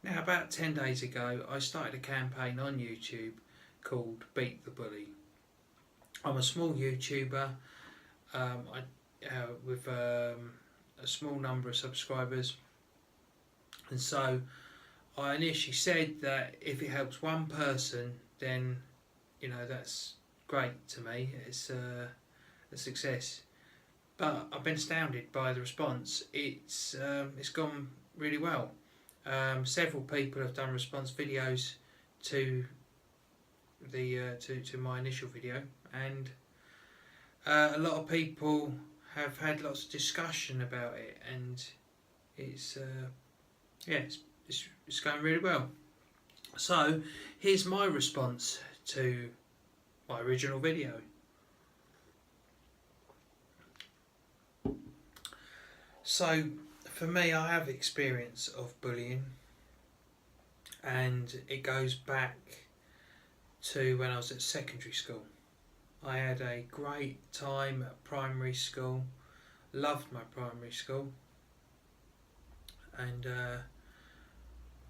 Now, about 10 days ago, I started a campaign on YouTube called Beat the Bully. I'm a small YouTuber with a small number of subscribers, and so I initially said that if it helps one person, then that's great to me. It's a success. But I've been astounded by the response. It's gone really well. Several people have done response videos to to my initial video, and a lot of people have had lots of discussion about it, and it's yeah, it's going really well. So here's my response to my original video. So for me, I have experience of bullying, and it goes back to when I was at secondary school. I had a great time at primary school, loved my primary school, and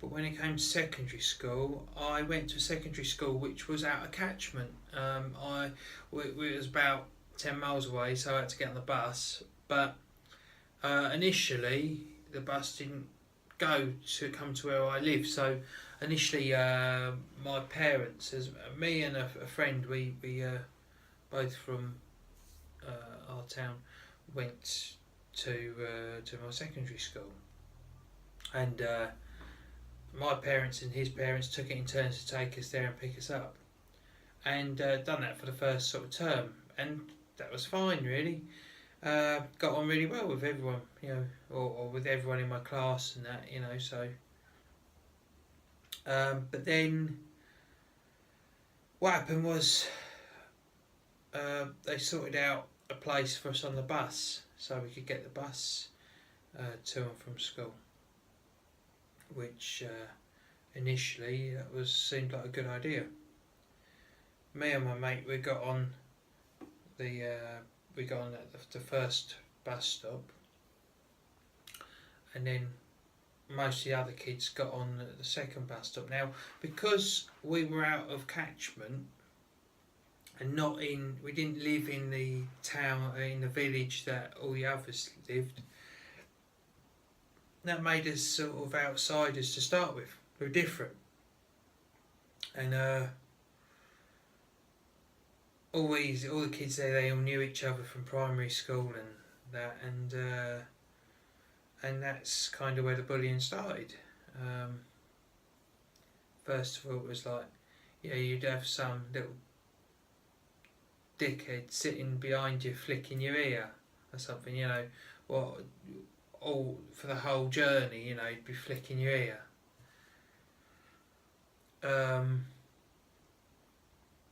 but when it came to secondary school, I went to a secondary school which was out of catchment. It was about 10 miles away, so I had to get on the bus. But initially, the bus didn't come to where I live. So initially, my parents, as me and a friend, we both from our town, went to my secondary school, and my parents and his parents took it in turns to take us there and pick us up, and done that for the first sort of term, and that was fine really. Got on really well with everyone, or with everyone in my class and that, so but then what happened was they sorted out a place for us on the bus so we could get the bus to and from school, which initially that seemed like a good idea. Me and my mate, we got on at the first bus stop, and then most of the other kids got on at the second bus stop. Now, because we were out of catchment and we didn't live in the town, in the village that all the others lived, that made us sort of outsiders to start with. We were different, and all the kids there, they all knew each other from primary school and that, and that's kind of where the bullying started. First of all, it was like, you'd have some little dickhead sitting behind you flicking your ear or something, all for the whole journey, he'd be flicking your ear.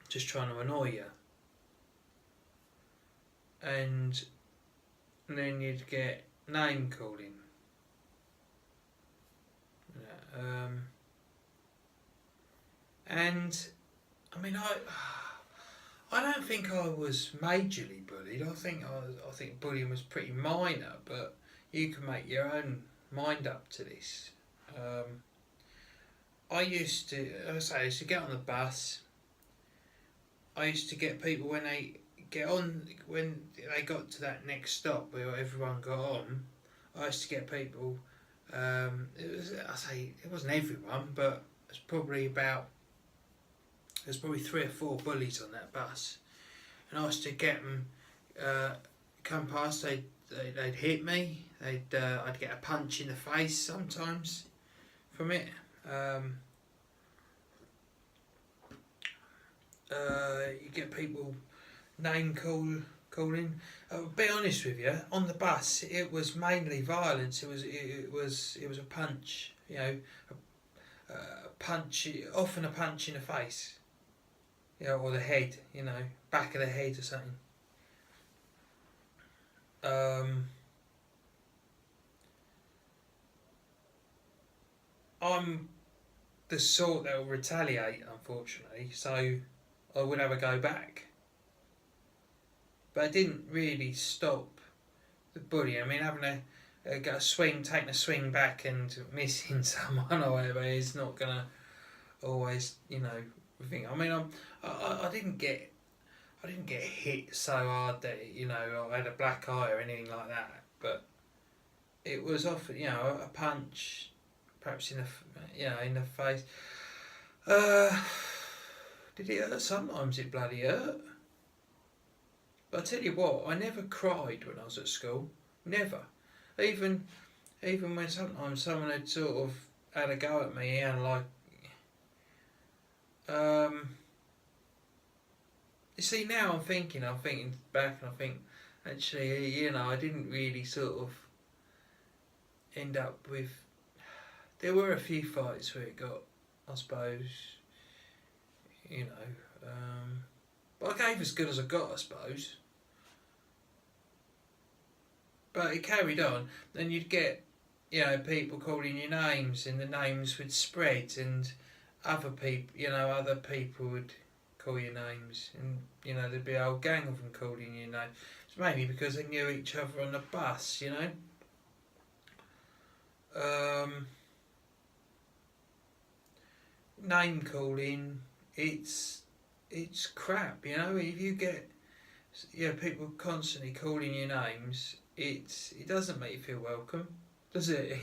Just trying to annoy you. And then you'd get name calling. And I mean, I don't think I was majorly bullied. I think bullying was pretty minor, but you can make your own mind up to this. I used to get on the bus. I used to get people when they got to that next stop where everyone got on. I used to get people. It wasn't everyone, but there's probably 3 or 4 bullies on that bus, and I used to get them come past. They'd hit me. I'd get a punch in the face sometimes from it. You get people name calling. I'll be honest with you. On the bus, it was mainly violence. It was a punch. A punch, often a punch in the face. Or the head. Back of the head or something. I'm the sort that will retaliate, unfortunately, so I would have a go back. But I didn't really stop the bullying. I mean, having got a swing, taking a swing back and missing someone or whatever is not gonna always, think. I mean, I I didn't get hit so hard that I had a black eye or anything like that, but it was often a punch, perhaps in the face. Uh, did it hurt? Sometimes it bloody hurt. But I tell you what, I never cried when I was at school. Never. Even even when sometimes someone had sort of had a go at me and like, um, you see now I'm thinking back and I think actually I didn't really sort of end up with. There were a few fights where it got, I suppose, you know, but I gave as good as I got, I suppose. But it carried on. Then you'd get, people calling you names, and the names would spread, and other people would call you names, and there'd be a whole gang of them calling you names. It's mainly because they knew each other on the bus, Um, name calling, it's crap, If you get people constantly calling you names, it doesn't make you feel welcome, does it?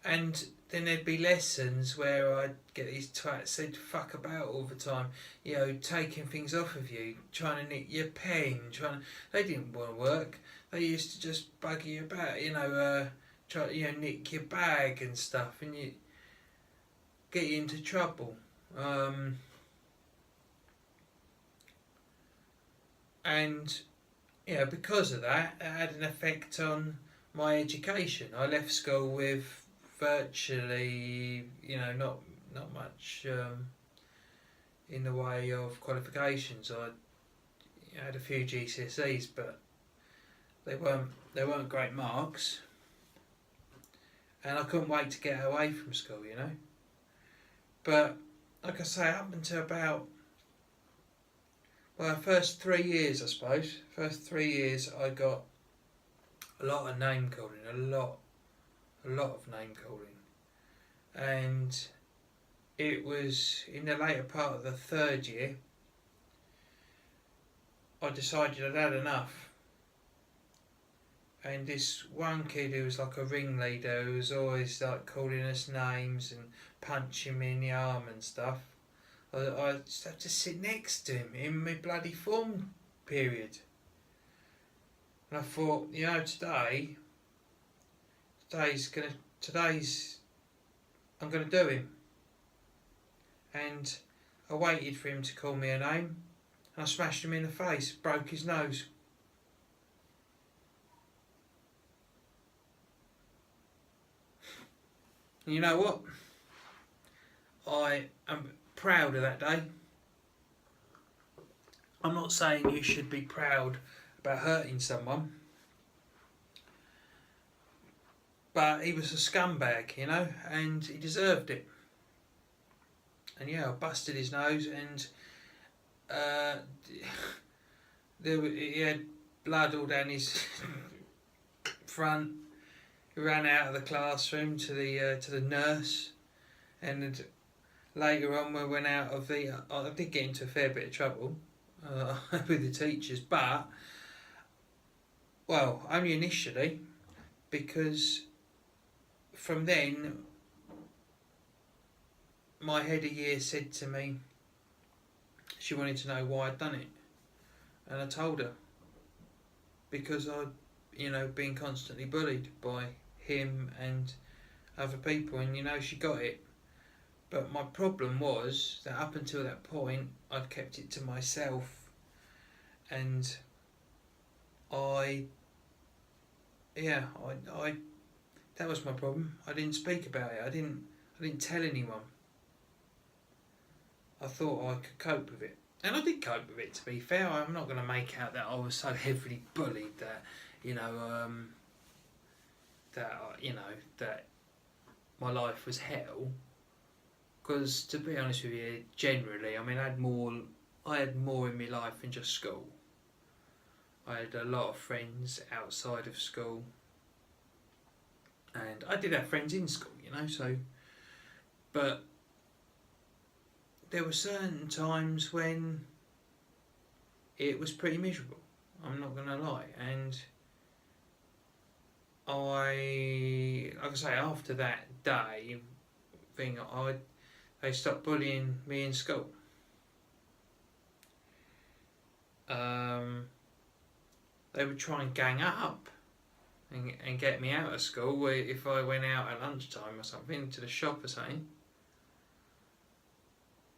And then there'd be lessons where I'd get these twats said fuck about all the time, taking things off of you, trying to nick your pen, they didn't want to work. They used to just bugger you about, try nick your bag and stuff, and you get you into trouble. And because of that, it had an effect on my education. I left school with virtually, not much in the way of qualifications. I had a few GCSEs, but they weren't great marks, and I couldn't wait to get away from school. But like I say, up until about first 3 years, I suppose. First 3 years, I got a lot of name calling, a lot of name calling, and it was in the later part of the third year. I decided I'd had enough, and this one kid who was like a ringleader, who was always like calling us names and punching me in the arm and stuff. I just had to sit next to him in my bloody form period. And I thought, I'm gonna do him. And I waited for him to call me a name, and I smashed him in the face, broke his nose. And you know what? I am proud of that day. I'm not saying you should be proud about hurting someone, but he was a scumbag, and he deserved it. And I busted his nose, and he had blood all down his front. He ran out of the classroom to the nurse, and later on we went out of the. I did get into a fair bit of trouble with the teachers, but only initially, because from then my head of year said to me she wanted to know why I'd done it, and I told her because I'd been constantly bullied by him and other people, and she got it. But my problem was that up until that point I'd kept it to myself, and I that was my problem. I didn't speak about it. I didn't tell anyone. I thought I could cope with it, and I did cope with it. To be fair, I'm not going to make out that I was so heavily bullied that that my life was hell. Because to be honest with you, generally, I had more in my life than just school. I had a lot of friends outside of school, and I did have friends in school, you know. So, but there were certain times when it was pretty miserable. I'm not gonna lie, and like I say, after that day thing, they stopped bullying me in school. They would try and gang up and get me out of school if I went out at lunchtime or something to the shop or something.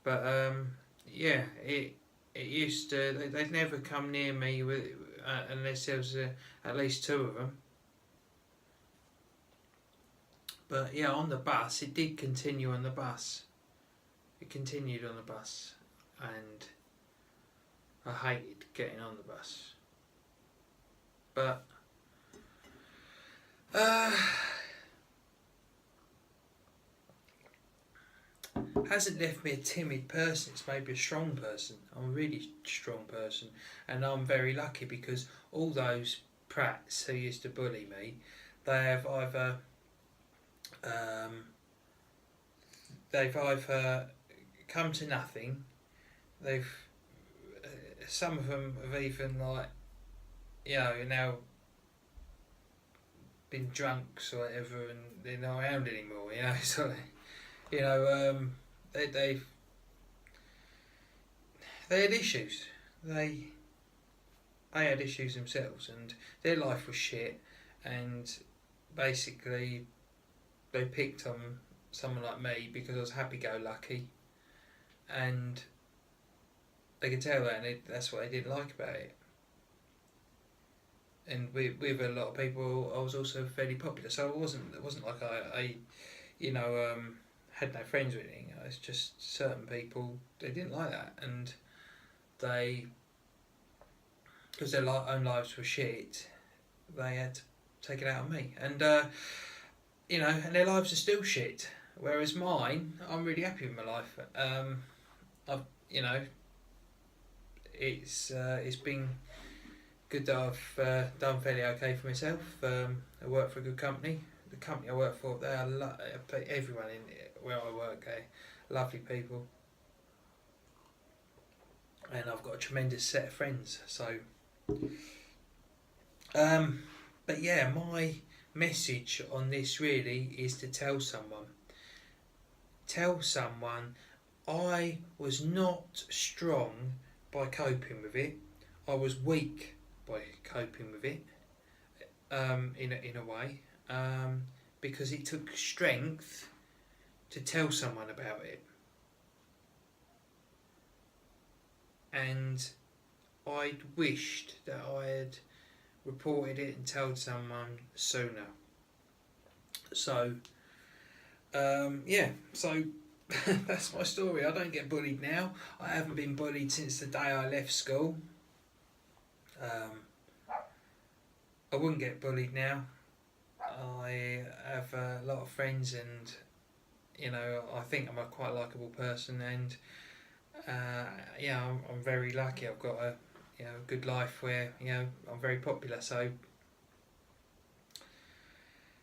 But yeah, it used to. They'd never come near me unless there was at least two of them. But yeah, on the bus, it did continue on the bus. It continued on the bus, and I hated getting on the bus. But hasn't left me a timid person. It's made me a strong person. I'm a really strong person, and I'm very lucky because all those prats who used to bully me, they have either come to nothing. Some of them have even now been drunks or whatever, and they're not around anymore. So they had issues. They had issues themselves, and their life was shit. And basically, they picked on someone like me because I was happy-go-lucky, and they could tell that, and that's what they didn't like about it. And with a lot of people, I was also fairly popular, so it wasn't like I had no friends or anything. It's just certain people, they didn't like that, and because their own lives were shit, they had to take it out on me, and and their lives are still shit. Whereas mine, I'm really happy with my life. It's been good that I've done fairly okay for myself. I work for a good company. The company I work for, everyone in where I work, lovely people, and I've got a tremendous set of friends. So, but yeah, my message on this really is to tell someone I was not strong by coping with it. I was weak by coping with it, in a way, because it took strength to tell someone about it, and I'd wished that I had reported it and told someone sooner. So so that's my story. I don't get bullied now. I haven't been bullied since the day I left school. I wouldn't get bullied now. I have a lot of friends, and I think I'm a quite likeable person, and I'm very lucky. I've got a good life where I'm very popular. So,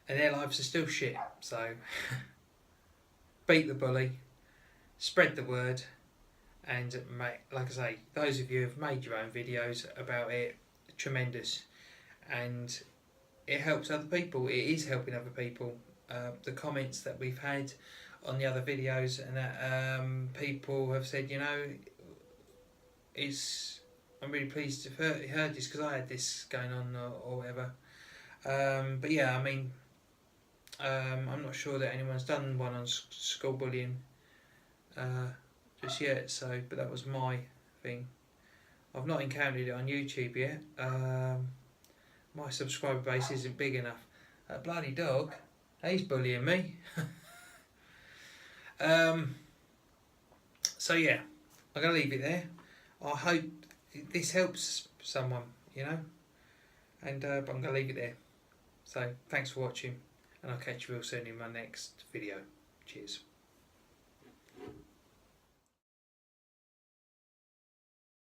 and their lives are still shit. So beat the bully, spread the word, and like I say, those of you who have made your own videos about it, tremendous, and it helps other people. It is helping other people. The comments that we've had on the other videos, and that people have said, I'm really pleased to have heard this because I had this going on or whatever. But yeah, I mean, I'm not sure that anyone's done one on school bullying just yet. So, but that was my thing. I've not encountered it on YouTube yet. My subscriber base isn't big enough. That bloody dog, he's bullying me. So yeah, I'm gonna leave it there. I hope this helps someone, and but I'm gonna leave it there. So thanks for watching, and I'll catch you real soon in my next video. Cheers.